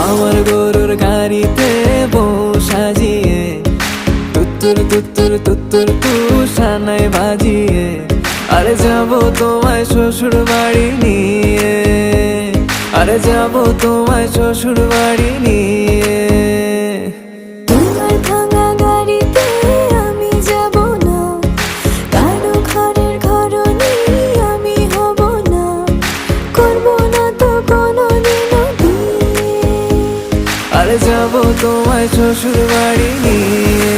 আমার গরুর গাড়িতে বউ সাজিয়ে তুত্তুর তুত্তুর তুত্তুর তুষানায় বাজিয়ে আরে যাবো তোমায় শ্বশুর বাড়ি নিয়ে, আরে যাবো তোমায় শ্বশুর বাড়ি নিয়ে। তোমার ভাঙা গাড়িতে আমি যাব না, কারো ঘরের ঘরনি আমি হব না, করব না তো কোনোদিনও বিয়ে। আরে যাবো তোমায় শ্বশুর বাড়ি নিয়ে।